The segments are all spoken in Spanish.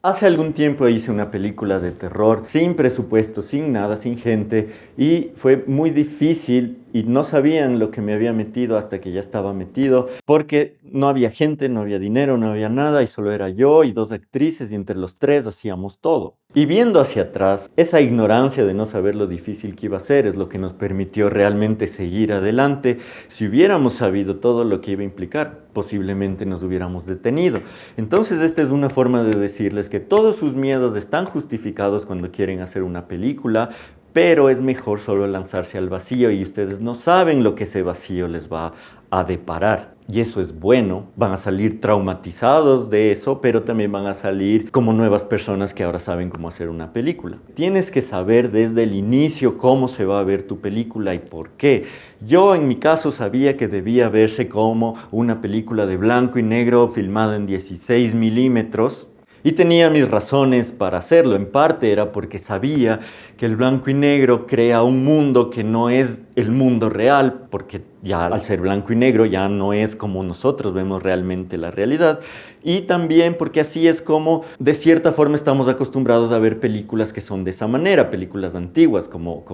Hace algún tiempo hice una película de terror sin presupuesto, sin nada, sin gente y fue muy difícil y no sabían lo que me había metido hasta que ya estaba metido porque no había gente, no había dinero, no había nada y solo era yo y dos actrices y entre los tres hacíamos todo. Y viendo hacia atrás, esa ignorancia de no saber lo difícil que iba a ser es lo que nos permitió realmente seguir adelante. Si hubiéramos sabido todo lo que iba a implicar, posiblemente nos hubiéramos detenido. Entonces, esta es una forma de decirles que todos sus miedos están justificados cuando quieren hacer una película, pero es mejor solo lanzarse al vacío y ustedes no saben lo que ese vacío les va a deparar. Y eso es bueno, van a salir traumatizados de eso, pero también van a salir como nuevas personas que ahora saben cómo hacer una película. Tienes que saber desde el inicio cómo se va a ver tu película y por qué. Yo en mi caso sabía que debía verse como una película de blanco y negro filmada en 16 milímetros. Y tenía mis razones para hacerlo. En parte era porque sabía que el blanco y negro crea un mundo que no es el mundo real, porque ya al ser blanco y negro ya no es como nosotros vemos realmente la realidad. Y también porque así es como de cierta forma estamos acostumbrados a ver películas que son de esa manera, películas antiguas como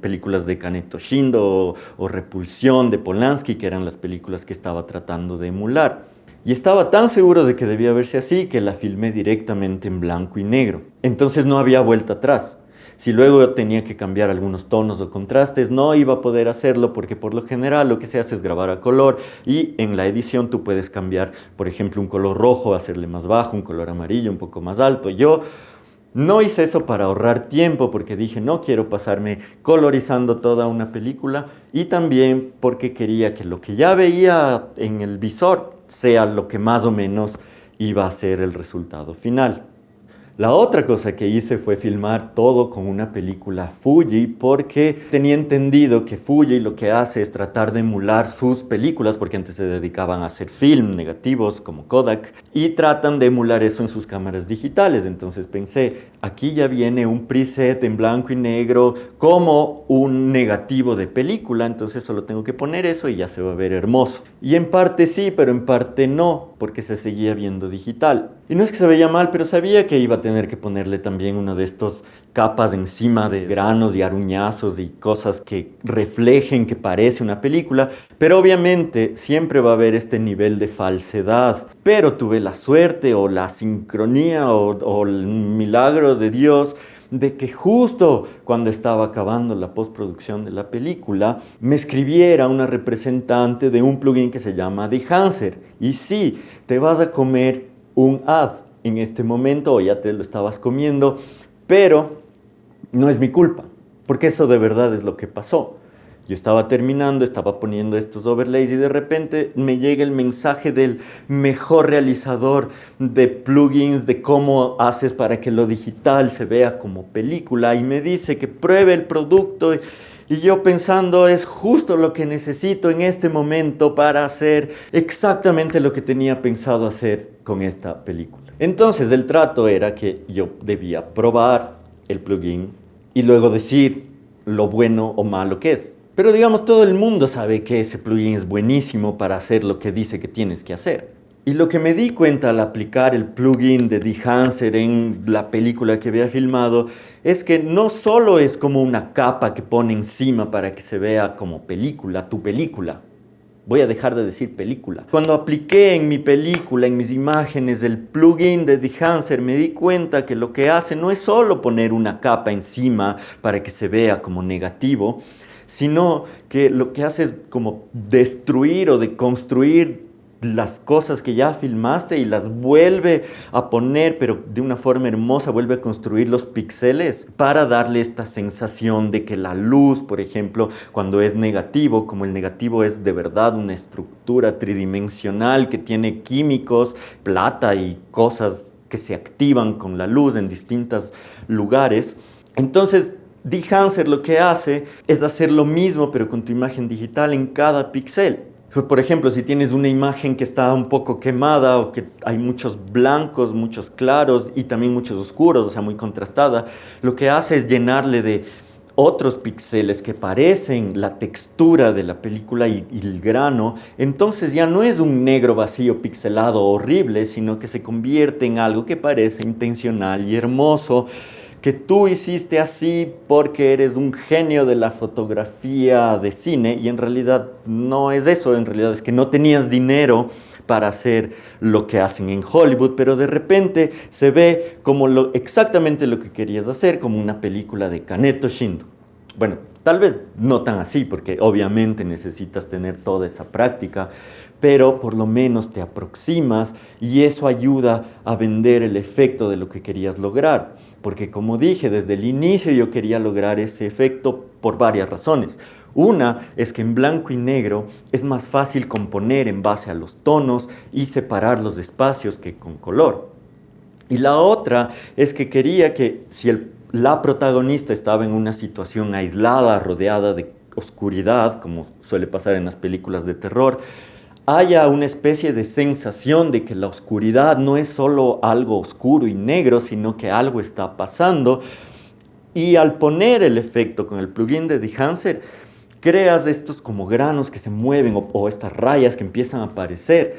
películas de Kaneto Shindo o Repulsión de Polanski, que eran las películas que estaba tratando de emular. Y estaba tan seguro de que debía verse así que la filmé directamente en blanco y negro. Entonces no había vuelta atrás. Si luego tenía que cambiar algunos tonos o contrastes, no iba a poder hacerlo porque por lo general lo que se hace es grabar a color y en la edición tú puedes cambiar, por ejemplo, un color rojo, hacerle más bajo, un color amarillo, un poco más alto. Yo no hice eso para ahorrar tiempo porque dije no quiero pasarme colorizando toda una película y también porque quería que lo que ya veía en el visor sea lo que más o menos iba a ser el resultado final. La otra cosa que hice fue filmar todo con una película Fuji porque tenía entendido que Fuji lo que hace es tratar de emular sus películas porque antes se dedicaban a hacer film negativos como Kodak y tratan de emular eso en sus cámaras digitales. Entonces pensé, aquí ya viene un preset en blanco y negro como un negativo de película, entonces solo tengo que poner eso y ya se va a ver hermoso. Y en parte sí, pero en parte no, porque se seguía viendo digital. Y no es que se veía mal, pero sabía que iba a tener que ponerle también una de estos capas encima de granos y aruñazos y cosas que reflejen que parece una película, pero obviamente siempre va a haber este nivel de falsedad. Pero tuve la suerte o la sincronía o el milagro de Dios de que justo cuando estaba acabando la postproducción de la película, me escribiera una representante de un plugin que se llama Dehancer. Y sí, te vas a comer un ad en este momento o ya te lo estabas comiendo, pero no es mi culpa, porque eso de verdad es lo que pasó. Yo estaba terminando, estaba poniendo estos overlays y de repente me llega el mensaje del mejor realizador de plugins, de cómo haces para que lo digital se vea como película y me dice que pruebe el producto y yo pensando es justo lo que necesito en este momento para hacer exactamente lo que tenía pensado hacer con esta película. Entonces el trato era que yo debía probar el plugin y luego decir lo bueno o malo que es. Pero digamos, todo el mundo sabe que ese plugin es buenísimo para hacer lo que dice que tienes que hacer. Y lo que me di cuenta al aplicar el plugin de Dehancer en la película que había filmado es que no solo es como una capa que pone encima para que se vea como película, tu película. Voy a dejar de decir película. Cuando apliqué en mi película, en mis imágenes, el plugin de Dehancer, me di cuenta que lo que hace no es solo poner una capa encima para que se vea como negativo, sino que lo que hace es como destruir o deconstruir las cosas que ya filmaste y las vuelve a poner, pero de una forma hermosa, vuelve a construir los píxeles para darle esta sensación de que la luz, por ejemplo, cuando es negativo, como el negativo es de verdad una estructura tridimensional que tiene químicos, plata y cosas que se activan con la luz en distintos lugares, entonces Dehancer lo que hace es hacer lo mismo pero con tu imagen digital en cada píxel. Por ejemplo, si tienes una imagen que está un poco quemada o que hay muchos blancos, muchos claros y también muchos oscuros, o sea, muy contrastada, lo que hace es llenarle de otros píxeles que parecen la textura de la película y el grano, entonces ya no es un negro vacío pixelado horrible, sino que se convierte en algo que parece intencional y hermoso, que tú hiciste así porque eres un genio de la fotografía de cine y en realidad no es eso, en realidad es que no tenías dinero para hacer lo que hacen en Hollywood, pero de repente se ve como exactamente lo que querías hacer, como una película de Kaneto Shindo. Bueno, tal vez no tan así, porque obviamente necesitas tener toda esa práctica, pero por lo menos te aproximas y eso ayuda a vender el efecto de lo que querías lograr. Porque como dije, desde el inicio yo quería lograr ese efecto por varias razones. Una es que en blanco y negro es más fácil componer en base a los tonos y separar los espacios que con color. Y la otra es que quería que si la protagonista estaba en una situación aislada, rodeada de oscuridad, como suele pasar en las películas de terror, haya una especie de sensación de que la oscuridad no es solo algo oscuro y negro, sino que algo está pasando. Y al poner el efecto con el plugin de Dehancer, creas estos como granos que se mueven o estas rayas que empiezan a aparecer.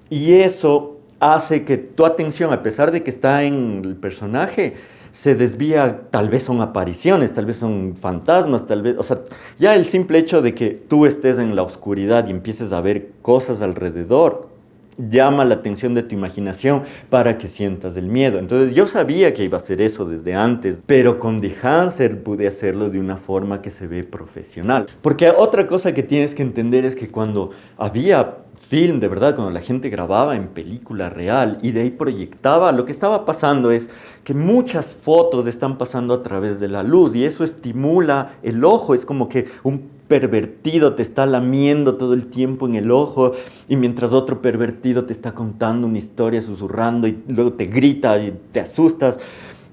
Y eso hace que tu atención, a pesar de que está en el personaje, se desvía, tal vez son apariciones, tal vez son fantasmas, tal vez, o sea, ya el simple hecho de que tú estés en la oscuridad y empieces a ver cosas alrededor, llama la atención de tu imaginación para que sientas el miedo. Entonces yo sabía que iba a hacer eso desde antes, pero con Dehancer pude hacerlo de una forma que se ve profesional. Porque otra cosa que tienes que entender es que cuando había film, de verdad, cuando la gente grababa en película real y de ahí proyectaba, lo que estaba pasando es que muchas fotos están pasando a través de la luz y eso estimula el ojo, es como que un pervertido te está lamiendo todo el tiempo en el ojo y mientras otro pervertido te está contando una historia susurrando y luego te grita y te asustas.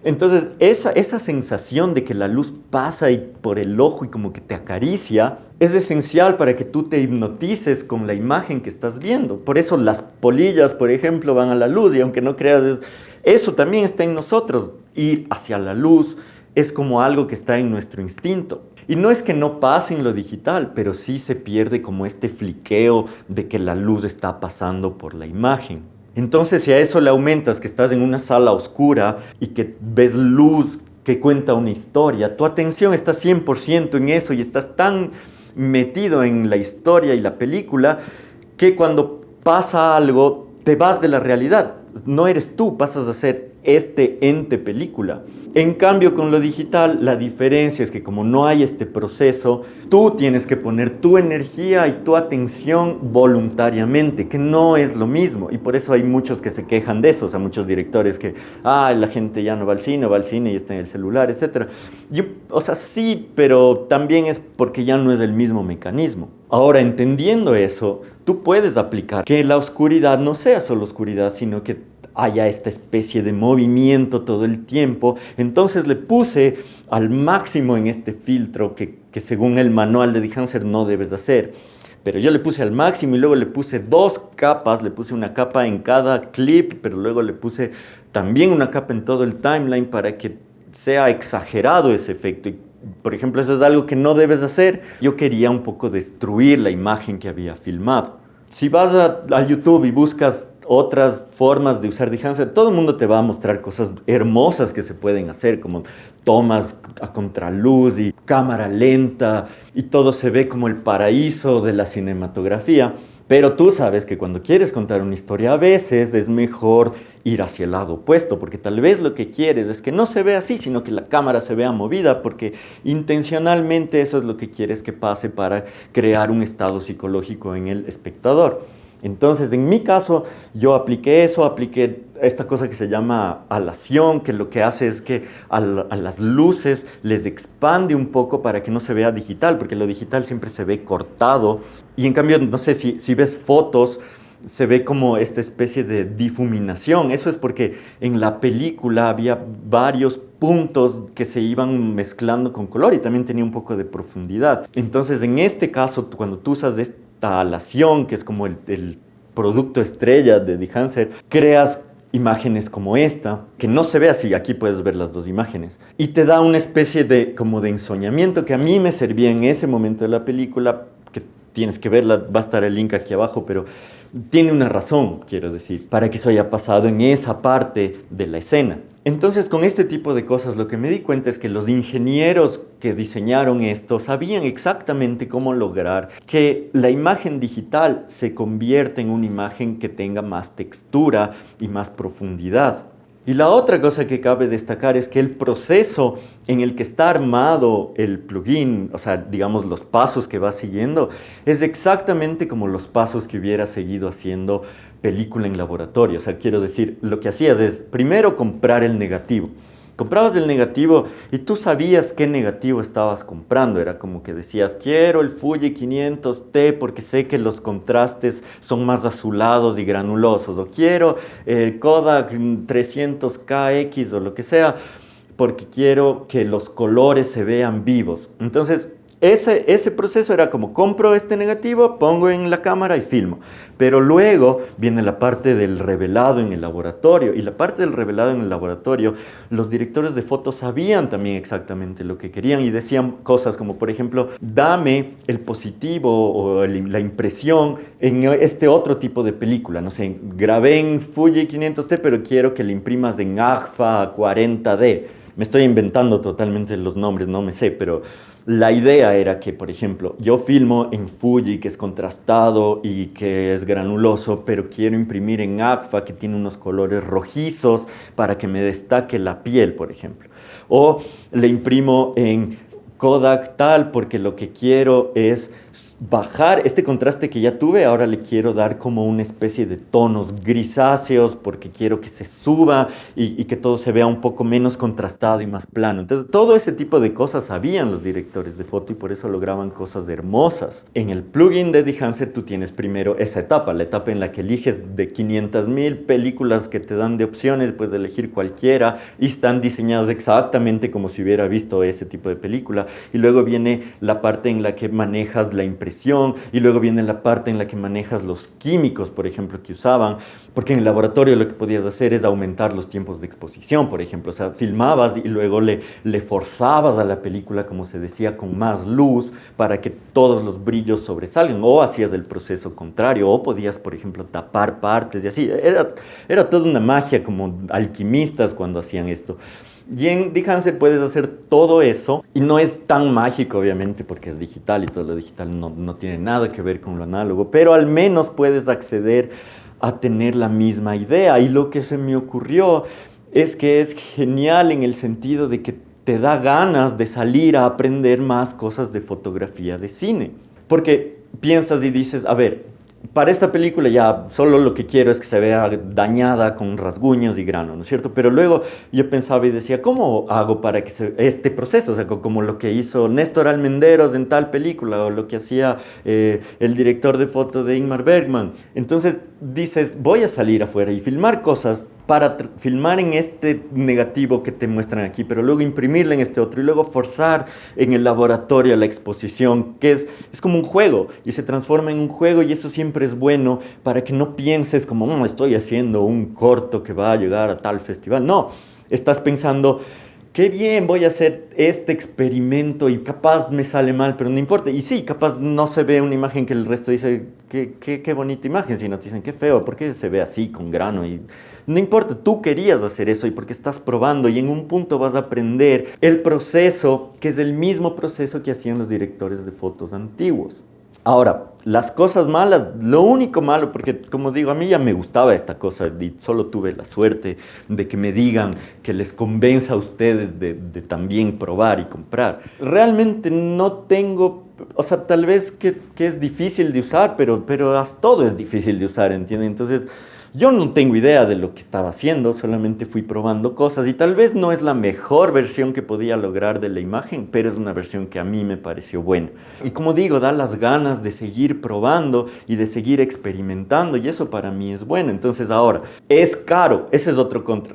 Entonces, esa sensación de que la luz pasa y por el ojo y como que te acaricia, es esencial para que tú te hipnotices con la imagen que estás viendo. Por eso las polillas, por ejemplo, van a la luz y aunque no creas, eso también está en nosotros. Ir hacia la luz es como algo que está en nuestro instinto. Y no es que no pase en lo digital, pero sí se pierde como este fliqueo de que la luz está pasando por la imagen. Entonces, si a eso le aumentas que estás en una sala oscura y que ves luz que cuenta una historia, tu atención está 100% en eso y estás tan metido en la historia y la película que cuando pasa algo te vas de la realidad. No eres tú, pasas a ser este ente película. En cambio, con lo digital, la diferencia es que como no hay este proceso, tú tienes que poner tu energía y tu atención voluntariamente, que no es lo mismo. Y por eso hay muchos que se quejan de eso, o sea, muchos directores que, la gente ya no va al cine y está en el celular, etc. O sea, sí, pero también es porque ya no es el mismo mecanismo. Ahora, entendiendo eso, tú puedes aplicar que la oscuridad no sea solo oscuridad, sino que haya esta especie de movimiento todo el tiempo. Entonces le puse al máximo en este filtro que según el manual de Dehancer no debes hacer. Pero yo le puse al máximo y luego le puse 2 capas, le puse una capa en cada clip, pero luego le puse también una capa en todo el timeline para que sea exagerado ese efecto. Y, por ejemplo, eso es algo que no debes hacer. Yo quería un poco destruir la imagen que había filmado. Si vas a YouTube y buscas otras formas de usar Dehancer, todo el mundo te va a mostrar cosas hermosas que se pueden hacer, como tomas a contraluz y cámara lenta, y todo se ve como el paraíso de la cinematografía. Pero tú sabes que cuando quieres contar una historia a veces es mejor ir hacia el lado opuesto, porque tal vez lo que quieres es que no se vea así, sino que la cámara se vea movida, porque intencionalmente eso es lo que quieres que pase para crear un estado psicológico en el espectador. Entonces, en mi caso, yo apliqué eso, apliqué esta cosa que se llama alación, que lo que hace es que a las luces les expande un poco para que no se vea digital, porque lo digital siempre se ve cortado. Y en cambio, no sé, si ves fotos, se ve como esta especie de difuminación. Eso es porque en la película había varios puntos que se iban mezclando con color y también tenía un poco de profundidad. Entonces, en este caso, cuando tú usas esta alación, que es como el producto estrella de Dehancer, creas imágenes como esta, que no se ve así, aquí puedes ver las dos imágenes, y te da una especie de como de ensoñamiento que a mí me servía en ese momento de la película, que tienes que verla, va a estar el link aquí abajo, pero tiene una razón, quiero decir, para que eso haya pasado en esa parte de la escena. Entonces, con este tipo de cosas, lo que me di cuenta es que los ingenieros que diseñaron esto sabían exactamente cómo lograr que la imagen digital se convierta en una imagen que tenga más textura y más profundidad. Y la otra cosa que cabe destacar es que el proceso en el que está armado el plugin, o sea, digamos los pasos que va siguiendo, es exactamente como los pasos que hubiera seguido haciendo película en laboratorio. O sea, quiero decir, lo que hacías es primero comprar el negativo. Comprabas el negativo y tú sabías qué negativo estabas comprando. Era como que decías, quiero el Fuji 500T porque sé que los contrastes son más azulados y granulosos. O quiero el Kodak 300KX o lo que sea porque quiero que los colores se vean vivos. Entonces, ese proceso era como compro este negativo, pongo en la cámara y filmo. Pero luego viene la parte del revelado en el laboratorio. Y la parte del revelado en el laboratorio, los directores de fotos sabían también exactamente lo que querían y decían cosas como, por ejemplo, dame el positivo o la impresión en este otro tipo de película. No sé, grabé en Fuji 500T, pero quiero que le imprimas en AGFA 40D. Me estoy inventando totalmente los nombres, no me sé, pero la idea era que, por ejemplo, yo filmo en Fuji, que es contrastado y que es granuloso, pero quiero imprimir en Agfa, que tiene unos colores rojizos, para que me destaque la piel, por ejemplo. O le imprimo en Kodak tal, porque lo que quiero es bajar este contraste que ya tuve, ahora le quiero dar como una especie de tonos grisáceos porque quiero que se suba y que todo se vea un poco menos contrastado y más plano. Entonces, todo ese tipo de cosas sabían los directores de foto y por eso lograban cosas hermosas. En el plugin de Enhancer tú tienes primero esa etapa, la etapa en la que eliges de 500.000 películas que te dan de opciones, puedes elegir cualquiera y están diseñadas exactamente como si hubiera visto ese tipo de película. Y luego viene la parte en la que manejas la impresión y luego viene la parte en la que manejas los químicos, por ejemplo, que usaban, porque en el laboratorio lo que podías hacer es aumentar los tiempos de exposición, por ejemplo, o sea, filmabas y luego le forzabas a la película, como se decía, con más luz para que todos los brillos sobresalgan, o hacías el proceso contrario, o podías, por ejemplo, tapar partes y así. Era toda una magia como alquimistas cuando hacían esto. Y en Behance puedes hacer todo eso y no es tan mágico obviamente porque es digital y todo lo digital no tiene nada que ver con lo análogo, pero al menos puedes acceder a tener la misma idea y lo que se me ocurrió es que es genial en el sentido de que te da ganas de salir a aprender más cosas de fotografía de cine, porque piensas y dices, a ver, para esta película ya solo lo que quiero es que se vea dañada con rasguños y grano, ¿no es cierto? Pero luego yo pensaba y decía, ¿cómo hago para que este proceso, o sea, como lo que hizo Néstor Almenderos en tal película o lo que hacía el director de foto de Ingmar Bergman? Entonces dices, voy a salir afuera y filmar cosas para filmar en este negativo que te muestran aquí, pero luego imprimirla en este otro y luego forzar en el laboratorio la exposición, que es como un juego y se transforma en un juego y eso siempre es bueno para que no pienses como, estoy haciendo un corto que va a llegar a tal festival. No, estás pensando, qué bien, voy a hacer este experimento y capaz me sale mal, pero no importa. Y sí, capaz no se ve una imagen que el resto dice, qué bonita imagen, sino te dicen, qué feo, ¿por qué se ve así con grano? Y no importa, tú querías hacer eso y porque estás probando y en un punto vas a aprender el proceso, que es el mismo proceso que hacían los directores de fotos antiguos. Ahora, las cosas malas, lo único malo, porque como digo, a mí ya me gustaba esta cosa y solo tuve la suerte de que me digan que les convenza a ustedes de también probar y comprar. Realmente no tengo, o sea, tal vez que es difícil de usar, pero todo es difícil de usar, ¿entienden? Entonces, yo no tengo idea de lo que estaba haciendo, solamente fui probando cosas y tal vez no es la mejor versión que podía lograr de la imagen, pero es una versión que a mí me pareció buena. Y como digo, da las ganas de seguir probando y de seguir experimentando y eso para mí es bueno. Entonces ahora, es caro, ese es otro contra.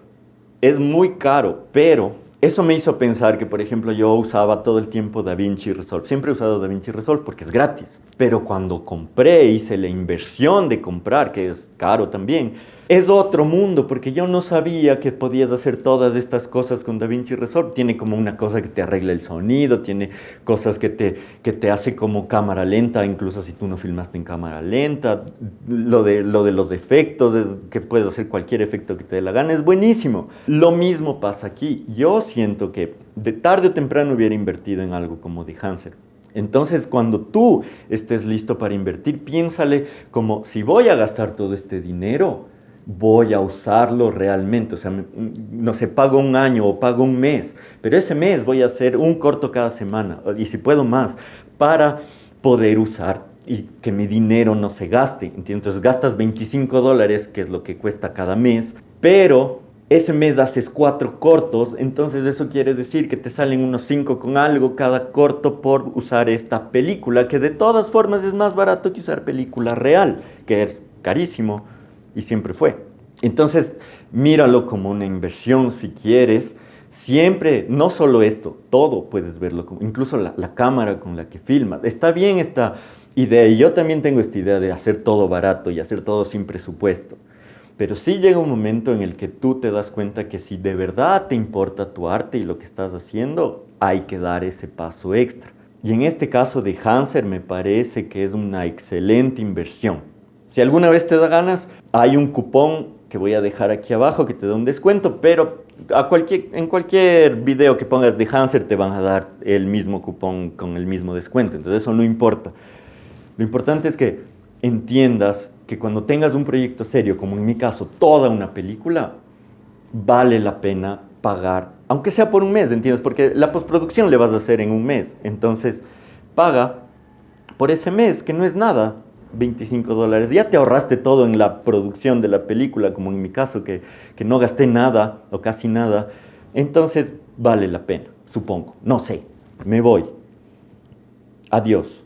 Es muy caro, pero eso me hizo pensar que, por ejemplo, yo usaba todo el tiempo DaVinci Resolve. Siempre he usado DaVinci Resolve porque es gratis. Pero cuando compré, hice la inversión de comprar, que es caro también, Es otro mundo, porque yo no sabía que podías hacer todas estas cosas con DaVinci Resolve. Tiene como una cosa que te arregla el sonido, tiene cosas que te hace como cámara lenta, incluso si tú no filmaste en cámara lenta. Lo de los efectos, que puedes hacer cualquier efecto que te dé la gana, es buenísimo. Lo mismo pasa aquí. Yo siento que de tarde o temprano hubiera invertido en algo como Hanser. Entonces, cuando tú estés listo para invertir, piénsale como si voy a gastar todo este dinero, voy a usarlo realmente. O sea, no sé, pago un año o pago un mes, pero ese mes voy a hacer un corto cada semana, y si puedo más, para poder usar y que mi dinero no se gaste. ¿Entiendes? Entonces gastas $25, que es lo que cuesta cada mes, pero ese mes haces 4 cortos, entonces eso quiere decir que te salen unos 5 con algo cada corto por usar esta película, que de todas formas es más barato que usar película real, que es carísimo y siempre fue. Entonces, míralo como una inversión si quieres. Siempre, no solo esto, todo puedes verlo, como, incluso la cámara con la que filmas. Está bien esta idea, y yo también tengo esta idea de hacer todo barato y hacer todo sin presupuesto. Pero sí llega un momento en el que tú te das cuenta que si de verdad te importa tu arte y lo que estás haciendo, hay que dar ese paso extra. Y en este caso de Hanser me parece que es una excelente inversión. Si alguna vez te da ganas, hay un cupón que voy a dejar aquí abajo que te da un descuento, pero en cualquier video que pongas de Hanser te van a dar el mismo cupón con el mismo descuento. Entonces eso no importa. Lo importante es que entiendas que cuando tengas un proyecto serio, como en mi caso, toda una película, vale la pena pagar, aunque sea por un mes, ¿entiendes? Porque la postproducción le vas a hacer en un mes. Entonces, paga por ese mes, que no es nada, $25. Ya te ahorraste todo en la producción de la película, como en mi caso, que no gasté nada o casi nada. Entonces, vale la pena, supongo. No sé, me voy. Adiós.